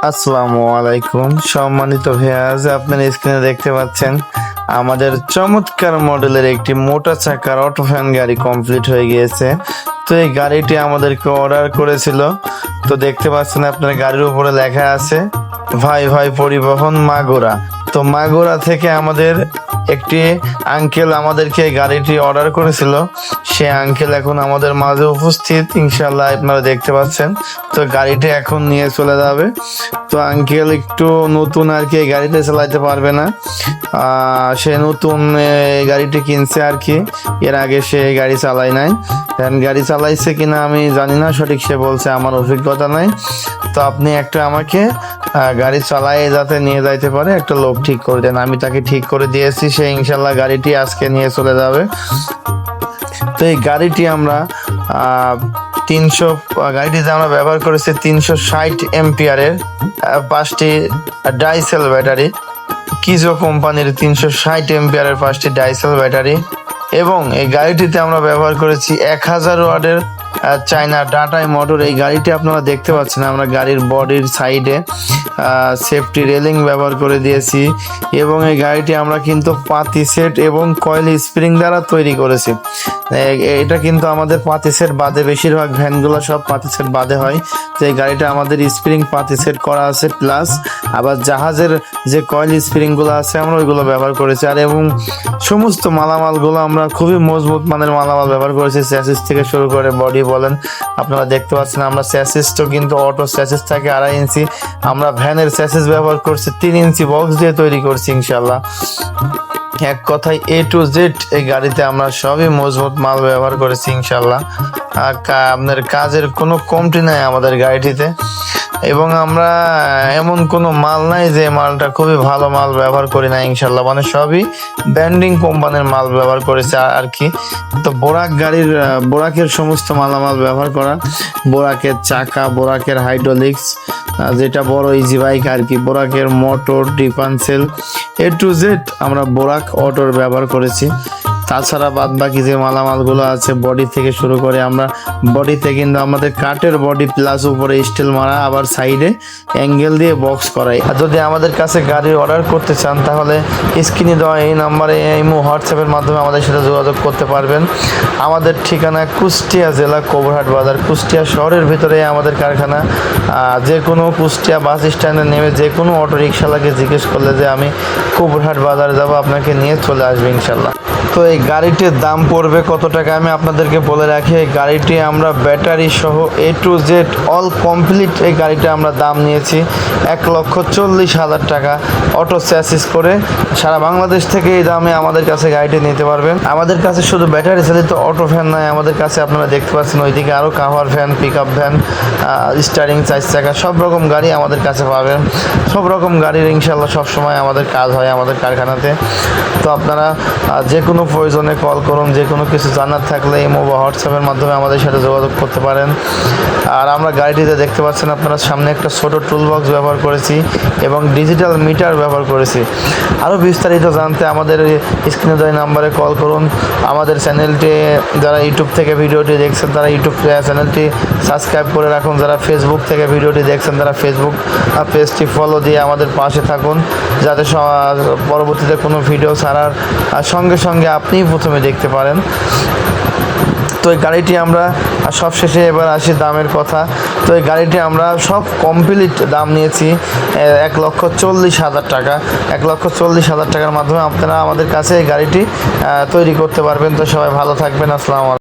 আসসালামু আলাইকুম সম্মানিত ভিউয়ার্স, আপনারা স্ক্রিনে দেখতে পাচ্ছেন আমাদের চমৎকার মডেলের একটি মোটা চাকার অটো ভ্যান গাড়ি কমপ্লিট হয়ে গিয়েছে। তো এই গাড়িটি আমাদেরকে অর্ডার করেছিল। তো দেখতে পাচ্ছেন আপনার গাড়ির উপরে লেখা আছে ভাই ভাই পরিবহন মাগুরা। তো মাগুরা থেকে আমাদের একটি আঙ্কেল আমাদেরকে গাড়িটি অর্ডার করেছিল। সে আঙ্কেল এখন আমাদের মাঝে উপস্থিত, ইনশাল্লাহ আপনারা দেখতে পাচ্ছেন। তো গাড়িটি এখন নিয়ে চলে যাবে। তো আঙ্কেল একটু নতুন আর কি, গাড়িটা চালাইতে পারবে না। সে নতুন গাড়িটি কিনছে আর কি, এর আগে সে গাড়ি চালায় নাই। গাড়ি চালাইছে কিনা আমি জানি না, সঠিক সে বলছে, আমার অভিজ্ঞতা নাই। তো আপনি একটা আমাকে গাড়ি চালায় যাতে নিয়ে যাইতে পারে একটা লোক ঠিক করে দেন। আমি তাকে ঠিক করে দিয়েছি, সে ইনশাল্লাহ গাড়িটি আজকে নিয়ে চলে যাবে। তো এই গাড়িটি আমরা গাড়িটিতে আমরা ব্যবহার করেছি 360 এম্পিয়ারের 5টি ডাইসেল ব্যাটারি, কিজো কোম্পানির 360 এম্পিয়ারের 5টি ডাইসেল ব্যাটারি। এবং এই গাড়িটিতে আমরা ব্যবহার করেছি 1000 ওয়াটের চায়না টাটাই মোটর। এই গাড়িটি আপনারা দেখতে পাচ্ছেন, আমরা গাড়ির বডির সাইডে সেফটি রেলিং ব্যবহার করে দিয়েছি। এবং এই গাড়িটি আমরা কিন্তু পাতি সেট এবং কয়েল স্প্রিং দ্বারা তৈরি করেছি। এটা কিন্তু আমাদের পাতি সেট বাদে, বেশিরভাগ ভ্যানগুলো সব পাতি সেট বাদে হয়। তো এই গাড়িটা আমাদের স্প্রিং পাতি সেট করা আছে, প্লাস আবার জাহাজের যে কয়েল স্প্রিংগুলো আছে আমরা ওইগুলো ব্যবহার করেছি। আর এবং সমস্ত মালামালগুলো আমরা খুবই মজবুত মানের মালামাল ব্যবহার করেছি, চ্যাসিস থেকে শুরু করে বডি বলেন। আপনারা দেখতে পাচ্ছেন আমরা চ্যাসিসটা কিন্তু অটো চ্যাসিস থাকে 2.5 ইঞ্চি, আমরা ভ্যানের চ্যাসিস ব্যবহার করছি 3 ইঞ্চি বক্স দিয়ে তৈরি করছি ইনশাল্লাহ। এক কথায় A to Z এই গাড়িতে আমরা সবই মজবুত মাল ব্যবহার করেছি ইনশাল্লাহ। আপনার কাজের কোনো কমতি নাই আমাদের গাড়িটিতে। এবং আমরা এমন কোনো মাল নাই যে মালটা খুবই ভালো মাল ব্যবহার করি না ইনশাল্লাহ, মানে সবই ব্র্যান্ডিং কোম্পানির মাল ব্যবহার করেছে আর কি। তো বোরাকের সমস্ত মালামাল ব্যবহার করা, বোরাকের চাকা, বোরাকের হাইড্রোলিক্স, যেটা বড় ইজি বাইক আর কি, বোরাকের motor, differential A to Z আমরা বোরাক অটোর ব্যবহার করেছি। তাছাড়া বাদ বাকি যে মালামালগুলো আছে বডি থেকে শুরু করে, আমরা বডিতে কিন্তু আমাদের কাঠের বডি প্লাস উপরে স্টিল মারা, আবার সাইডে অ্যাঙ্গেল দিয়ে বক্স করাই। আর যদি আমাদের কাছে গাড়ি অর্ডার করতে চান তাহলে স্ক্রিনে দেওয়া এই নাম্বারে ইমো হোয়াটসঅ্যাপের মাধ্যমে আমাদের সাথে যোগাযোগ করতে পারবেন। আমাদের ঠিকানা কুষ্টিয়া জেলা কোবরহাট বাজার, কুষ্টিয়া শহরের ভিতরে আমাদের কারখানা। যে কোনো কুষ্টিয়া বাস স্ট্যান্ডে নেমে যে কোনো অটো রিক্সাওয়ালাকে জিজ্ঞেস করলে যে আমি কোবরহাট বাজার যাব, আপনাকে নিয়ে চলে আসবে ইনশাল্লাহ। তো এই গাড়িটির দাম পড়বে কত টাকা আমি আপনাদেরকে বলে রাখি। এই গাড়িটি আমরা ব্যাটারি সহ A to Z all complete এই গাড়িটা আমরা দাম নিয়েছি 1,40,000 টাকা, অটো চ্যাসিস করে। সারা বাংলাদেশ থেকে এই দামে আমাদের কাছে গাড়িটি নিতে পারবেন। আমাদের কাছে শুধু ব্যাটারি চালিত অটো ভ্যান নয়, আমাদের কাছে আপনারা দেখতে পাচ্ছেন ওইদিকে আরও cover van, pick up van, steering 4 চাকা, সব রকম গাড়ি আমাদের কাছে পাবেন। সব রকম গাড়ির ইনশাল্লাহ সবসময় আমাদের কাজ হয় আমাদের কারখানাতে। তো আপনারা যে কোনো প্রয়োজনে কল করুন, যে কোনো কিছু জানার থাকলে ইমো বা হোয়াটসঅ্যাপের মাধ্যমে আমাদের সাথে যোগাযোগ করতে পারেন। আর আমরা গাড়িটিতে দেখতে পাচ্ছেন আপনারা সামনে একটা ছোট টুল বক্স ব্যবহার করেছি এবং ডিজিটাল মিটার ব্যবহার করেছি। আরও বিস্তারিত জানতে আমাদের স্ক্রিনে দেওয়া নাম্বারে কল করুন। আমাদের চ্যানেলটি যারা ইউটিউব থেকে ভিডিওটি দেখছেন তারা ইউটিউব চ্যানেলটি সাবস্ক্রাইব করে রাখুন, যারা ফেসবুক থেকে ভিডিওটি দেখছেন তারা ফেসবুক পেজটি ফলো দিয়ে আমাদের পাশে থাকুন, যাতে পরবর্তীতে কোনো ভিডিও ছাড়ার সঙ্গে সঙ্গে আপনিই প্রথমে দেখতে পারেন। তো এই গাড়িটি আমরা সবশেষে এবার আসি দামের কথা। তো এই গাড়িটি আমরা সব কমপ্লিট দাম নিয়েছি 1,40,000 টাকা। 1,40,000 টাকার মাধ্যমে আপনারা আমাদের কাছে এই গাড়িটি তৈরি করতে পারবেন। তো সবাই ভালো থাকবেন, আসসালামু আলাইকুম।